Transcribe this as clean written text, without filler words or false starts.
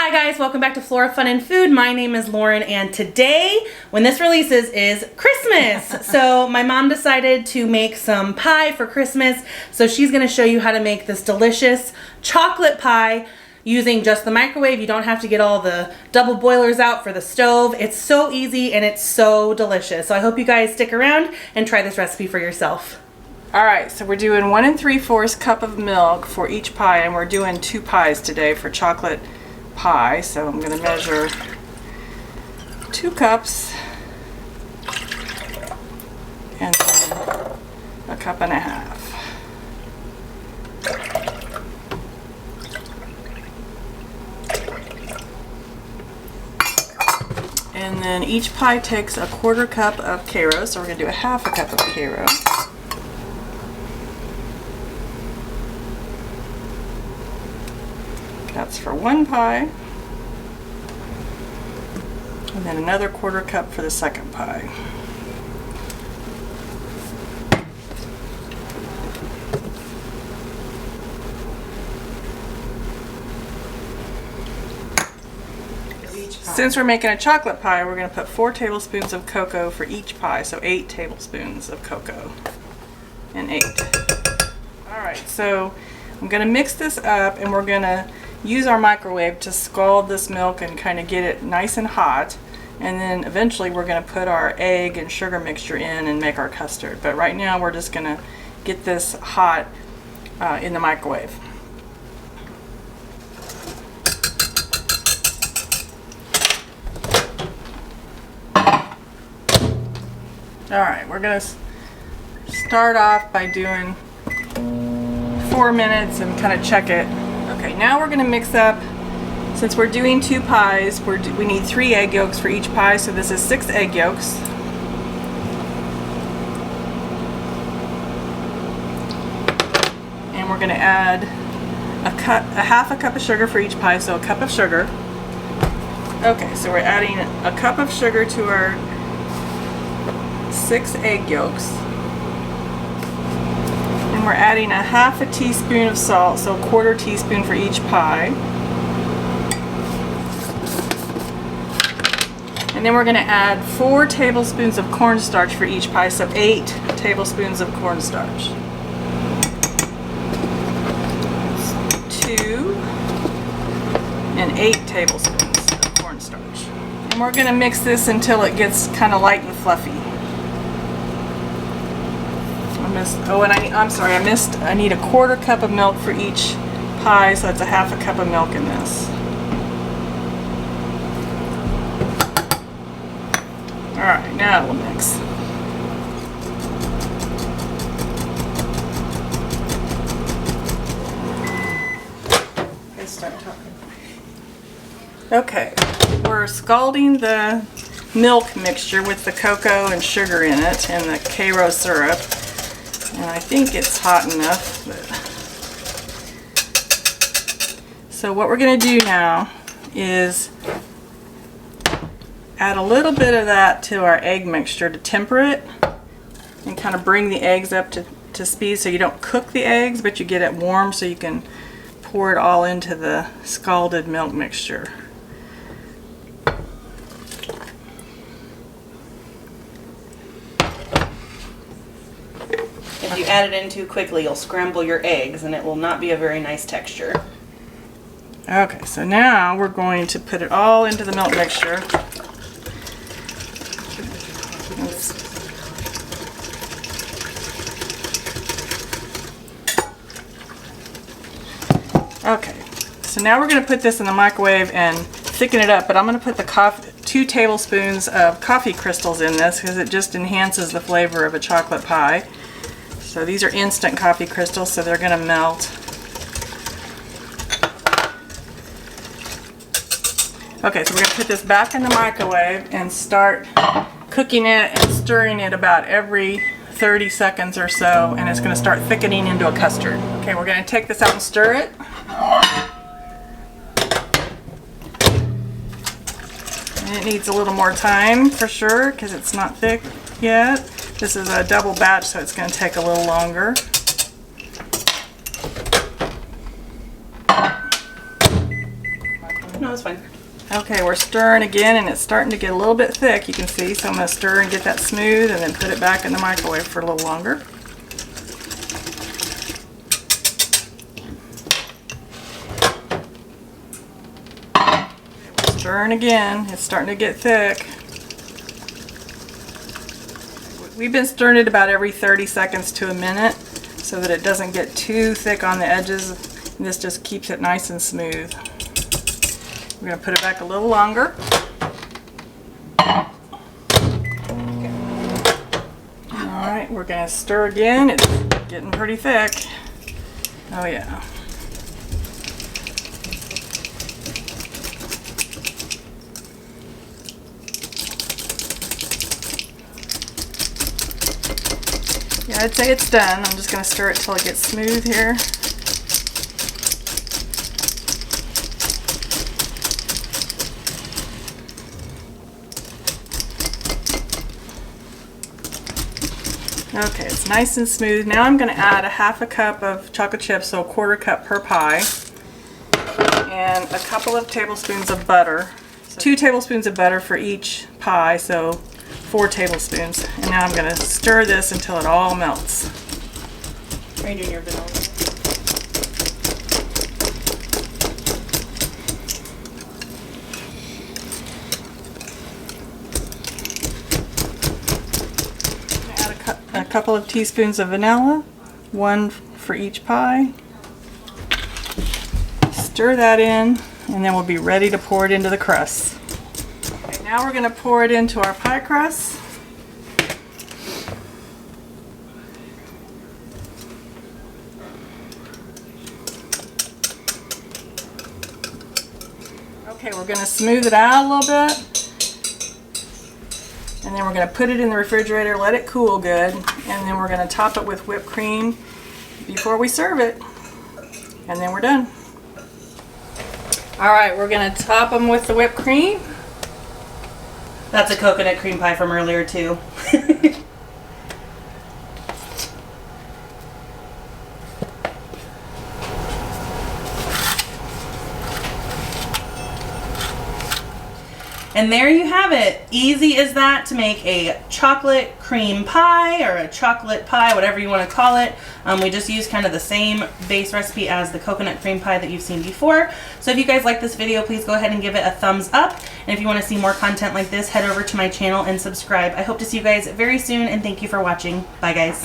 Hi guys, welcome back to Flora Fun and Food. My name is Lauren and today, when this releases, is Christmas. So my mom decided to make some pie for Christmas. So she's gonna show you how to make this delicious chocolate pie using just the microwave. You don't have to get all the double boilers out for the stove. It's so easy and it's so delicious. So I hope you guys stick around and try this recipe for yourself. Alright, so we're doing 1 3/4 cup of milk for each pie, and we're doing 2 pies today for chocolate pie. So I'm going to measure 2 cups and then 1.5 cups. And then each pie takes 1/4 cup of Karo, so we're going to do 1/2 cup of Karo. That's for 1 pie, and then another 1/4 cup for the second pie. Since we're making a chocolate pie, we're going to put 4 tablespoons of cocoa for each pie, so 8 tablespoons of cocoa and 8. Alright, so I'm going to mix this up, and we're going to use our microwave to scald this milk and kind of get it nice and hot, and then eventually we're going to put our egg and sugar mixture in and make our custard. But right now we're just going to get this hot in the microwave. Alright, we're going to start off by doing 4 minutes and kind of check it. Okay, now we're going to mix up, since we're doing 2 pies, we need 3 egg yolks for each pie, so this is 6 egg yolks. And we're going to add a 1/2 cup of sugar for each pie, so 1 cup of sugar. Okay, so we're adding 1 cup of sugar to our 6 egg yolks. And we're adding 1/2 teaspoon of salt, so 1/4 teaspoon for each pie. And then we're going to add 4 tablespoons of cornstarch for each pie, so 8 tablespoons of cornstarch. 2 and 8 tablespoons of cornstarch. And we're going to mix this until it gets kind of light and fluffy. I need 1/4 cup of milk for each pie, so that's 1/2 cup of milk in this. Alright, now we'll mix. Let's start talking. Okay, we're scalding the milk mixture with the cocoa and sugar in it and the Karo syrup. And I think it's hot enough. So what we're going to do now is add a little bit of that to our egg mixture to temper it and kind of bring the eggs up to speed, so you don't cook the eggs, but you get it warm so you can pour it all into the scalded milk mixture. If you add it in too quickly, you'll scramble your eggs and it will not be a very nice texture. Okay, so now we're going to put it all into the milk mixture. Okay, so now we're going to put this in the microwave and thicken it up, but I'm going to put the 2 tablespoons of coffee crystals in this because it just enhances the flavor of a chocolate pie. So these are instant coffee crystals, so they're going to melt. Okay, so we're going to put this back in the microwave and start cooking it and stirring it about every 30 seconds or so, and it's going to start thickening into a custard. Okay, we're going to take this out and stir it. And it needs a little more time for sure because it's not thick yet. This is a double batch, so it's going to take a little longer. No, it's fine. Okay, we're stirring again, and it's starting to get a little bit thick, you can see. So I'm going to stir and get that smooth, and then put it back in the microwave for a little longer. We're stirring again. It's starting to get thick. We've been stirring it about every 30 seconds to a minute so that it doesn't get too thick on the edges. And this just keeps it nice and smooth. We're going to put it back a little longer. Alright, we're going to stir again. It's getting pretty thick. Oh yeah. Yeah, I'd say it's done. I'm just going to stir it till it gets smooth here. Okay, it's nice and smooth. Now I'm going to add a half a cup of chocolate chips, so a 1/4 cup per pie, and a couple of tablespoons of butter. So 2 tablespoons of butter for each pie, so 4 tablespoons. And now I'm going to stir this until it all melts. Are you doing your vanilla? A couple of teaspoons of vanilla, 1 for each pie. Stir that in, and then we'll be ready to pour it into the crust. Okay, now we're going to pour it into our pie crust. Okay, we're going to smooth it out a little bit. And then we're going to put it in the refrigerator, let it cool good, and then we're going to top it with whipped cream before we serve it. And then we're done. Alright, we're going to top them with the whipped cream. That's a coconut cream pie from earlier too. And there you have it. Easy as that to make a chocolate cream pie or a chocolate pie, whatever you want to call it. We just use kind of the same base recipe as the coconut cream pie that you've seen before. So if you guys like this video, please go ahead and give it a thumbs up. And if you want to see more content like this, head over to my channel and subscribe. I hope to see you guys very soon, and thank you for watching. Bye guys.